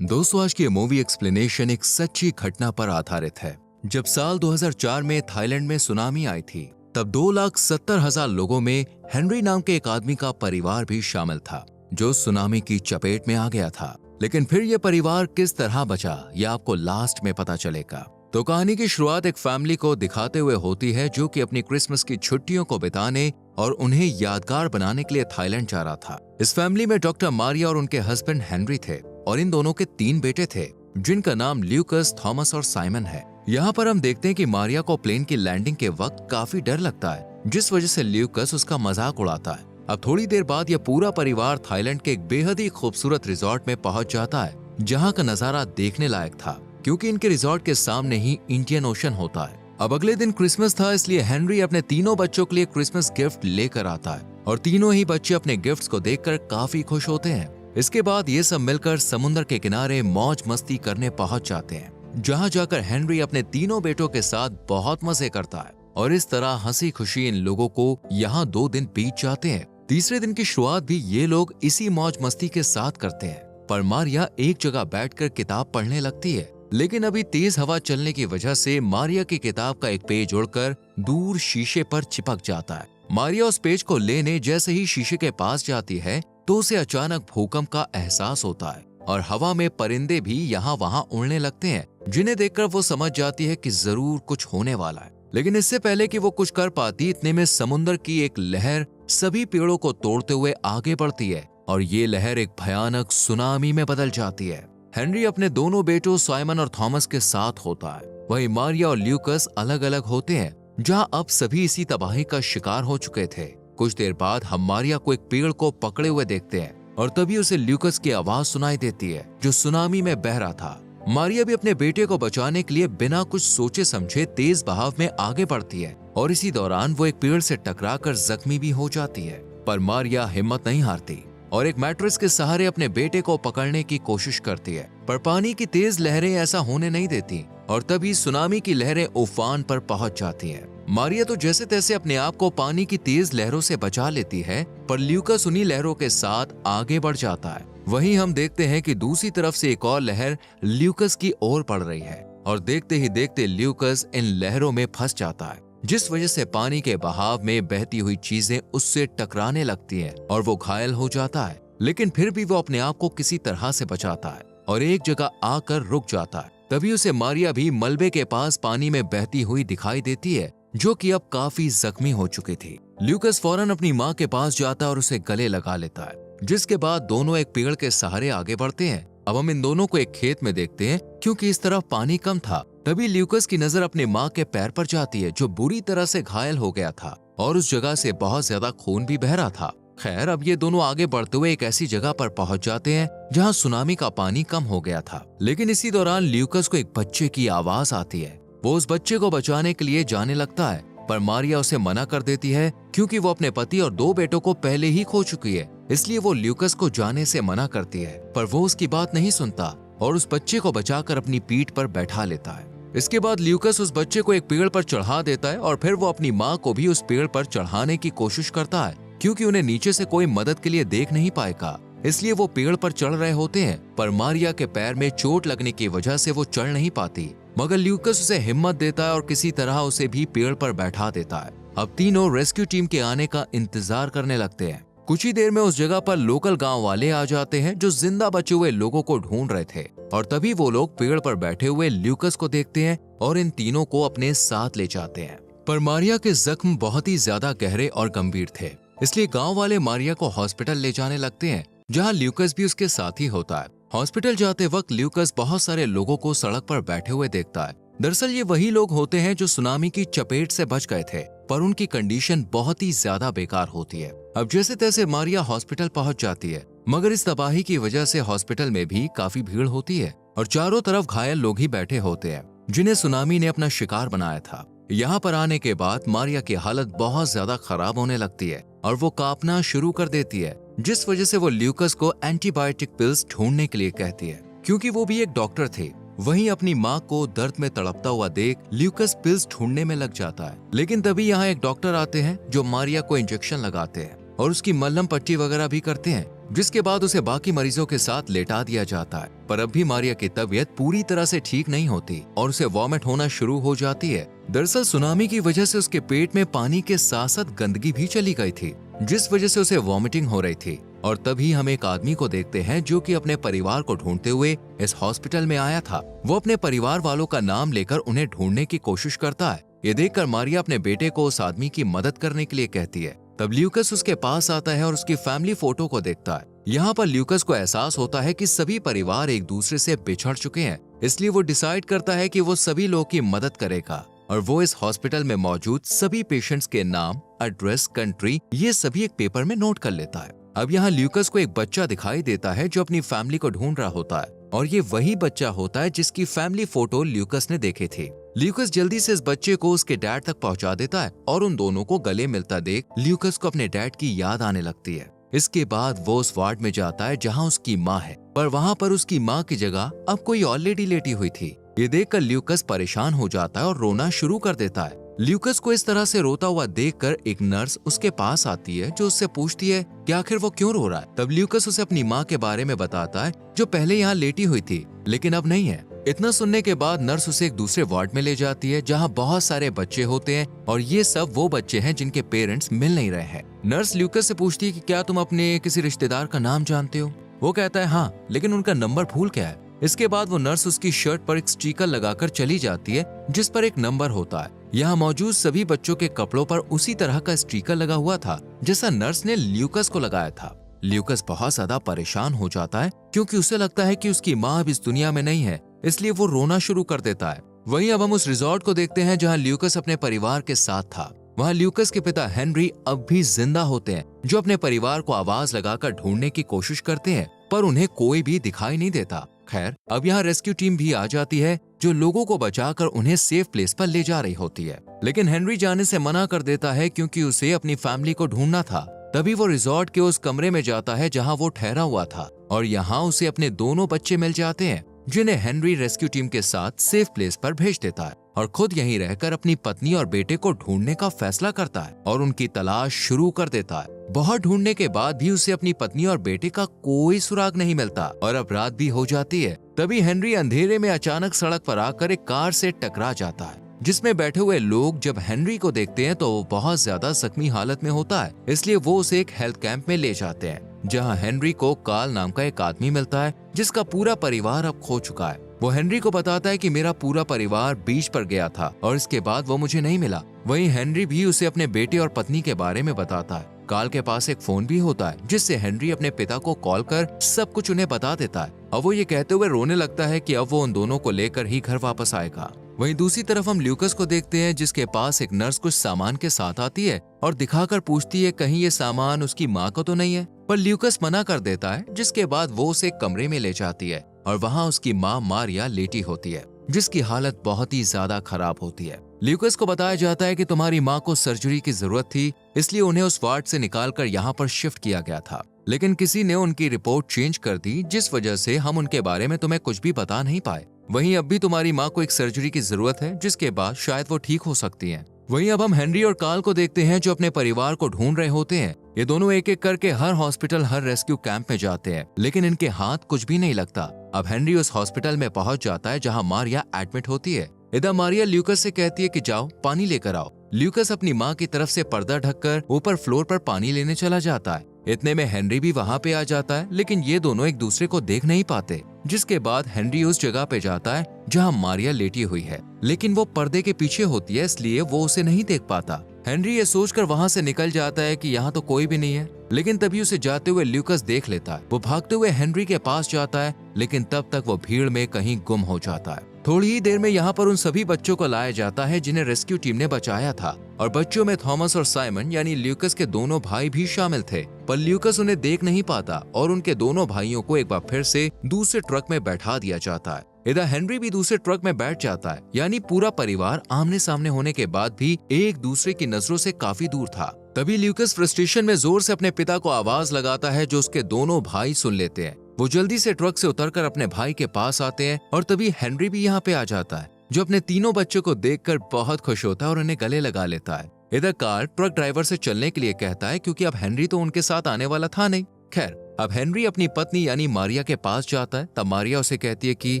दोस्तों, आज की ये मूवी एक्सप्लेनेशन एक सच्ची घटना पर आधारित है। जब साल 2004 में थाईलैंड में सुनामी आई थी, तब 2,70,000 लोगों में हेनरी नाम के एक आदमी का परिवार भी शामिल था, जो सुनामी की चपेट में आ गया था। लेकिन फिर यह परिवार किस तरह बचा, यह आपको लास्ट में पता चलेगा। तो कहानी की शुरुआत एक फैमिली को दिखाते हुए होती है, जो कि अपनी क्रिसमस की छुट्टियों को बिताने और उन्हें यादगार बनाने के लिए थाईलैंड जा रहा था। इस फैमिली में डॉक्टर मारिया और उनके हस्बैंड हेनरी थे, और इन दोनों के 3 बेटे थे, जिनका नाम ल्यूकस, थॉमस और साइमन है। यहाँ पर हम देखते हैं कि मारिया को प्लेन की लैंडिंग के वक्त काफी डर लगता है, जिस वजह से ल्यूकस उसका मजाक उड़ाता है। अब थोड़ी देर बाद यह पूरा परिवार थाईलैंड के एक बेहद ही खूबसूरत रिजॉर्ट में पहुंच जाता है, जहाँ का नजारा देखने लायक था, क्योंकि इनके रिजॉर्ट के सामने ही इंडियन ओशन होता है। अब अगले दिन क्रिसमस था, इसलिए हेनरी अपने तीनों बच्चों के लिए क्रिसमस गिफ्ट लेकर आता है, और तीनों ही बच्चे अपने गिफ्ट्स को देखकर काफी खुश होते हैं। इसके बाद ये सब मिलकर समुद्र के किनारे मौज मस्ती करने पहुंच जाते हैं, जहां जाकर हेनरी अपने तीनों बेटों के साथ बहुत मजे करता है, और इस तरह हंसी खुशी इन लोगों को यहाँ 2 दिन बीत जाते हैं। तीसरे दिन की शुरुआत भी ये लोग इसी मौज मस्ती के साथ करते हैं, पर मारिया एक जगह बैठकर किताब पढ़ने लगती है। लेकिन अभी तेज हवा चलने की वजह से मारिया की किताब का एक पेज उड़कर दूर शीशे पर चिपक जाता है। मारिया उस पेज को लेने जैसे ही शीशे के पास जाती है, तो उसे अचानक भूकंप का एहसास होता है, और हवा में परिंदे भी यहाँ वहाँ उड़ने लगते हैं, जिन्हें देखकर वो समझ जाती है कि जरूर कुछ होने वाला है। लेकिन इससे पहले कि वो कुछ कर पाती, इतने में समुद्र की एक लहर सभी पेड़ों को तोड़ते हुए आगे बढ़ती है, और ये लहर एक भयानक सुनामी में बदल जाती है। हेनरी अपने दोनों बेटों साइमन और थॉमस के साथ होता है, वहीं मारिया और ल्यूकस अलग अलग होते हैं, जहां अब सभी इसी तबाही का शिकार हो चुके थे। कुछ देर बाद हम मारिया को एक पेड़ को पकड़े हुए देखते हैं, और तभी उसे ल्यूकस की आवाज सुनाई देती है, जो सुनामी में बह रहा था। मारिया भी अपने बेटे को बचाने के लिए बिना कुछ सोचे समझे तेज बहाव में आगे बढ़ती है, और इसी दौरान वो एक पेड़ से टकराकर जख्मी भी हो जाती है। पर मारिया हिम्मत नहीं हारती और एक मैट्रेस के सहारे अपने बेटे को पकड़ने की कोशिश करती है, पर पानी की तेज लहरें ऐसा होने नहीं देती, और तभी सुनामी की लहरें उफान पर पहुंच जाती हैं। मारिया तो जैसे तैसे अपने आप को पानी की तेज लहरों से बचा लेती है, पर ल्यूकस उन्हीं लहरों के साथ आगे बढ़ जाता है। वहीं हम देखते हैं कि दूसरी तरफ से एक और लहर ल्यूकस की ओर पड़ रही है, और देखते ही देखते ल्यूकस इन लहरों में फंस जाता है, जिस वजह से पानी के बहाव में बहती हुई चीजें उससे टकराने लगती हैं, और वो घायल हो जाता है। लेकिन फिर भी वो अपने आप को किसी तरह से बचाता है और एक जगह आकर रुक जाता है। तभी उसे मारिया भी मलबे के पास पानी में बहती हुई दिखाई देती है, जो कि अब काफी जख्मी हो चुकी थी। ल्यूकस फौरन अपनी माँ के पास जाता है और उसे गले लगा लेता है, जिसके बाद दोनों एक पेड़ के सहारे आगे बढ़ते हैं। अब हम इन दोनों को एक खेत में देखते हैं, क्योंकि इस तरफ पानी कम था। तभी ल्यूकस की नजर अपने माँ के पैर पर जाती है, जो बुरी तरह से घायल हो गया था, और उस जगह से बहुत ज्यादा खून भी बह रहा था। खैर, अब ये दोनों आगे बढ़ते हुए एक ऐसी जगह पर पहुंच जाते हैं, जहां सुनामी का पानी कम हो गया था। लेकिन इसी दौरान ल्यूकस को एक बच्चे की आवाज आती है। वो उस बच्चे को बचाने के लिए जाने लगता है, पर मारिया उसे मना कर देती है, क्योंकि वो अपने पति और 2 बेटों को पहले ही खो चुकी है। इसलिए वो ल्यूकस को जाने से मना करती है, पर वो उसकी बात नहीं सुनता और उस बच्चे को बचाकर अपनी पीठ पर बैठा लेता है। इसके बाद ल्यूकस उस बच्चे को एक पेड़ पर चढ़ा देता है, और फिर वो अपनी माँ को भी उस पेड़ पर चढ़ाने की कोशिश करता है, क्योंकि उन्हें नीचे से कोई मदद के लिए देख नहीं पाएगा। इसलिए वो पेड़ पर चढ़ रहे होते हैं, पर मारिया के पैर में चोट लगने की वजह से वो चढ़ नहीं पाती। मगर ल्यूकस उसे हिम्मत देता है और किसी तरह उसे भी पेड़ पर बैठा देता है। अब तीनों रेस्क्यू टीम के आने का इंतजार करने लगते हैं। कुछ ही देर में उस जगह पर लोकल गांव वाले आ जाते हैं, जो जिंदा बचे हुए लोगों को ढूंढ रहे थे, और तभी वो लोग पेड़ पर बैठे हुए ल्यूकस को देखते हैं और इन तीनों को अपने साथ ले जाते हैं। पर मारिया के जख्म बहुत ही ज्यादा गहरे और गंभीर थे, इसलिए गांव वाले मारिया को हॉस्पिटल ले जाने लगते हैं, जहां ल्यूकस भी उसके साथ ही होता है। हॉस्पिटल जाते वक्त ल्यूकस बहुत सारे लोगों को सड़क पर बैठे हुए देखता है। दरअसल ये वही लोग होते हैं जो सुनामी की चपेट से बच गए थे, पर उनकी कंडीशन बहुत ही ज्यादा बेकार होती है। अब जैसे तैसे मारिया हॉस्पिटल पहुंच जाती है, मगर इस तबाही की वजह से हॉस्पिटल में भी काफी भीड़ होती है, और चारों तरफ घायल लोग ही बैठे होते हैं, जिन्हें सुनामी ने अपना शिकार बनाया था। यहाँ पर आने के बाद मारिया की हालत बहुत ज्यादा खराब होने लगती है, और वो कांपना शुरू कर देती है, जिस वजह से वो ल्यूकस को एंटीबायोटिक पिल्स ढूंढने के लिए कहती है, क्योंकि वो भी एक डॉक्टर थे। वहीं अपनी माँ को दर्द में तड़पता हुआ देख ल्यूकस पिल्स ढूंढने में लग जाता है। लेकिन तभी यहाँ एक डॉक्टर आते हैं, जो मारिया को इंजेक्शन लगाते हैं और उसकी मलहम पट्टी वगैरह भी करते हैं, जिसके बाद उसे बाकी मरीजों के साथ लेटा दिया जाता है। पर अब भी मारिया की तबीयत पूरी तरह से ठीक नहीं होती और उसे वॉमिट होना शुरू हो जाती है। दरअसल सुनामी की वजह से उसके पेट में पानी के साथ साथ गंदगी भी चली गई थी, जिस वजह से उसे वॉमिटिंग हो रही थी। और तभी हम एक आदमी को देखते हैं जो कि अपने परिवार को ढूंढते हुए इस हॉस्पिटल में आया था। वो अपने परिवार वालों का नाम लेकर उन्हें ढूंढने की कोशिश करता है। ये देखकर मारिया अपने बेटे को उस आदमी की मदद करने के लिए कहती है। तब ल्यूकस उसके पास आता है और उसकी फैमिली फोटो को देखता है। यहाँ पर ल्यूकस को एहसास होता है कि सभी परिवार एक दूसरे से बिछड़ चुके हैं, इसलिए वो डिसाइड करता है कि वो सभी लोगों की मदद करेगा और वो इस हॉस्पिटल में मौजूद सभी पेशेंट्स के नाम, एड्रेस, कंट्री ये सभी एक पेपर में नोट कर लेता है। अब यहाँ ल्यूकस को एक बच्चा दिखाई देता है जो अपनी फैमिली को ढूंढ रहा होता है और ये वही बच्चा होता है जिसकी फैमिली फोटो ल्यूकस ने देखे थे। ल्यूकस जल्दी से इस बच्चे को उसके डैड तक पहुंचा देता है और उन दोनों को गले मिलता देख ल्यूकस को अपने डैड की याद आने लगती है। इसके बाद वो उस वार्ड में जाता है जहाँ उसकी माँ है, पर वहाँ पर उसकी माँ की जगह अब कोई और लेडी लेटी हुई थी। ये देखकर ल्यूकस परेशान हो जाता है और रोना शुरू कर देता है। ल्यूकस को इस तरह से रोता हुआ देखकर एक नर्स उसके पास आती है जो उससे पूछती है कि आखिर वो क्यों रो रहा है। तब ल्यूकस उसे अपनी माँ के बारे में बताता है जो पहले यहाँ लेटी हुई थी लेकिन अब नहीं है। इतना सुनने के बाद नर्स उसे एक दूसरे वार्ड में ले जाती है जहाँ बहुत सारे बच्चे होते हैं और ये सब वो बच्चे हैं जिनके पेरेंट्स मिल नहीं रहे हैं। नर्स ल्यूकस से पूछती है कि क्या तुम अपने किसी रिश्तेदार का नाम जानते हो। वो कहता है हाँ, लेकिन उनका नंबर भूल क्या है। इसके बाद वो नर्स उसकी शर्ट पर एक स्टिकर लगाकर चली जाती है जिस पर एक नंबर होता है। यहाँ मौजूद सभी बच्चों के कपड़ों पर उसी तरह का स्टिकर लगा हुआ था जैसा नर्स ने ल्यूकस को लगाया था। ल्यूकस बहुत ज्यादा परेशान हो जाता है क्योंकि उसे लगता है कि उसकी माँ अब इस दुनिया में नहीं है, इसलिए वो रोना शुरू कर देता है। वहीं अब हम उस रिजॉर्ट को देखते हैं जहाँ ल्यूकस अपने परिवार के साथ था। वहाँ ल्यूकस के पिता हेनरी अब भी जिंदा होते हैं जो अपने परिवार को आवाज लगाकर ढूंढने की कोशिश करते हैं पर उन्हें कोई भी दिखाई नहीं देता। खैर, अब यहाँ रेस्क्यू टीम भी आ जाती है जो लोगों को बचाकर उन्हें सेफ प्लेस पर ले जा रही होती है, लेकिन हेनरी जाने से मना कर देता है क्योंकि उसे अपनी फैमिली को ढूंढना था। तभी वो रिजॉर्ट के उस कमरे में जाता है जहाँ वो ठहरा हुआ था और यहाँ उसे अपने दोनों बच्चे मिल जाते हैं जिन्हें हेनरी रेस्क्यू टीम के साथ सेफ प्लेस पर भेज देता है और खुद यहीं रहकर अपनी पत्नी और बेटे को ढूंढने का फैसला करता है और उनकी तलाश शुरू कर देता है। बहुत ढूंढने के बाद भी उसे अपनी पत्नी और बेटे का कोई सुराग नहीं मिलता और अब रात भी हो जाती है। तभी हेनरी अंधेरे में अचानक सड़क पर आकर एक कार से टकरा जाता है जिसमें बैठे हुए लोग जब हेनरी को देखते हैं तो वो बहुत ज्यादा जख्मी हालत में होता है, इसलिए वो उसे एक हेल्थ कैंप में ले जाते हैं जहां हेनरी को कार्ल नाम का एक आदमी मिलता है जिसका पूरा परिवार अब खो चुका है। वो हेनरी को बताता है कि मेरा पूरा परिवार बीच पर गया था और इसके बाद वो मुझे नहीं मिला। वहीं हेनरी भी उसे अपने बेटे और पत्नी के बारे में बताता है। कार्ल के पास एक फोन भी होता है जिससे हेनरी अपने पिता को कॉल कर सब कुछ उन्हें बता देता है और वो ये कहते हुए रोने लगता है कि अब वो उन दोनों को लेकर ही घर वापस आएगा। वहीं दूसरी तरफ हम ल्यूकस को देखते हैं जिसके पास एक नर्स कुछ सामान के साथ आती है और दिखाकर पूछती है कहीं ये सामान उसकी माँ को तो नहीं है, पर ल्यूकस मना कर देता है जिसके बाद वो उसे कमरे में ले जाती है और वहाँ उसकी माँ मारिया लेटी होती है जिसकी हालत बहुत ही ज्यादा खराब होती है। ल्यूकस को बताया जाता है कि तुम्हारी माँ को सर्जरी की जरूरत थी, इसलिए उन्हें उस वार्ड से निकालकर यहाँ पर शिफ्ट किया गया था, लेकिन किसी ने उनकी रिपोर्ट चेंज कर दी जिस वजह से हम उनके बारे में तुम्हें कुछ भी बता नहीं पाए। वहीं अब भी तुम्हारी माँ को एक सर्जरी की जरूरत है जिसके बाद शायद वो ठीक हो सकती हैं। वहीं अब हम हेनरी और कार्ल को देखते हैं जो अपने परिवार को ढूंढ रहे होते हैं। ये दोनों एक एक करके हर हॉस्पिटल, हर रेस्क्यू कैंप में जाते हैं, लेकिन इनके हाथ कुछ भी नहीं लगता। अब हेनरी उस हॉस्पिटल में पहुंच जाता है जहां मारिया एडमिट होती है। इधर मारिया ल्यूकस से कहती है कि जाओ पानी लेकर आओ। ल्यूकस अपनी माँ की तरफ से पर्दा ढककर ऊपर फ्लोर पर पानी लेने चला जाता है। इतने में हेनरी भी वहाँ पे आ जाता है, लेकिन ये दोनों एक दूसरे को देख नहीं पाते। जिसके बाद हेनरी उस जगह पे जाता है जहाँ मारिया लेटी हुई है, लेकिन वो पर्दे के पीछे होती है इसलिए वो उसे नहीं देख पाता। हेनरी ये सोचकर वहाँ से निकल जाता है कि यहाँ तो कोई भी नहीं है, लेकिन तभी उसे जाते हुए ल्यूकस देख लेता है। वो भागते हुए हेनरी के पास जाता है, लेकिन तब तक वो भीड़ में कहीं गुम हो जाता है। थोड़ी ही देर में यहाँ पर उन सभी बच्चों को लाया जाता है जिन्हें रेस्क्यू टीम ने बचाया था, और बच्चों में थॉमस और साइमन यानी ल्यूकस के दोनों भाई भी शामिल थे, पर ल्यूकस उन्हें देख नहीं पाता और उनके दोनों भाइयों को एक बार फिर से दूसरे ट्रक में बैठा दिया जाता है। इधर हेनरी भी दूसरे ट्रक में बैठ जाता है, यानी पूरा परिवार आमने सामने होने के बाद भी एक दूसरे की नजरों से काफी दूर था। तभी ल्यूकस फ्रस्ट्रेशन में जोर से अपने पिता को आवाज लगाता है जो उसके दोनों भाई सुन लेते हैं। वो जल्दी से ट्रक से उतरकर अपने भाई के पास आते हैं और तभी हेनरी भी यहाँ पे आ जाता है, जो अपने तीनों बच्चों को देखकर बहुत खुश होता है और उन्हें गले लगा लेता है। इधर कार्ल ट्रक ड्राइवर से चलने के लिए कहता है क्योंकि अब हेनरी तो उनके साथ आने वाला था नहीं। खैर, अब हेनरी अपनी पत्नी यानी मारिया के पास जाता है। तब मारिया उसे कहती है कि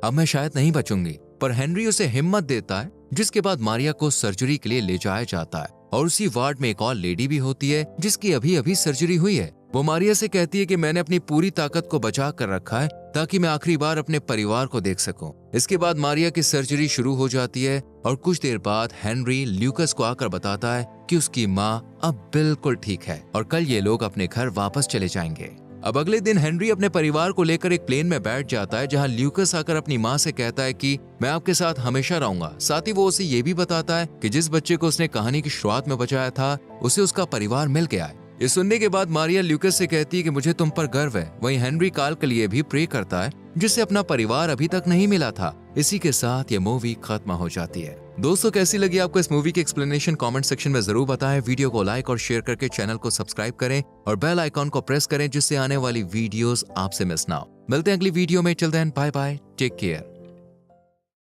अब मैं शायद नहीं बचूंगी, पर हेनरी उसे हिम्मत देता है, जिसके बाद मारिया को सर्जरी के लिए ले जाया जाता है। और उसी वार्ड में एक और लेडी भी होती है जिसकी अभी अभी सर्जरी हुई है। वो मारिया से कहती है कि मैंने अपनी पूरी ताकत को बचा कर रखा है ताकि मैं आखिरी बार अपने परिवार को देख सकूं। इसके बाद मारिया की सर्जरी शुरू हो जाती है और कुछ देर बाद हेनरी ल्यूकस को आकर बताता है कि उसकी माँ अब बिल्कुल ठीक है और कल ये लोग अपने घर वापस चले जाएंगे। अब अगले दिन हेनरी अपने परिवार को लेकर एक प्लेन में बैठ जाता है, जहां ल्यूकस आकर अपनी माँ से कहता है कि मैं आपके साथ हमेशा रहूंगा। साथ ही वो उसे ये भी बताता है कि जिस बच्चे को उसने कहानी की शुरुआत में बचाया था उसे उसका परिवार मिल गया है। ये सुनने के बाद मारिया ल्यूकस से कहती है कि मुझे तुम पर गर्व है। वहीं हेनरी काल के लिए भी प्रे करता है, जिसे अपना परिवार अभी तक नहीं मिला था। इसी के साथ ये मूवी खत्म हो जाती है। दोस्तों, कैसी लगी आपको इस मूवी की एक्सप्लेनेशन कमेंट सेक्शन में जरूर बताएं। वीडियो को लाइक और शेयर करके चैनल को सब्सक्राइब करें और बेल आइकॉन को प्रेस करें, जिससे आने वाली वीडियोस आपसे मिस ना हो। मिलते हैं अगली वीडियो में। Till then bye bye, take care.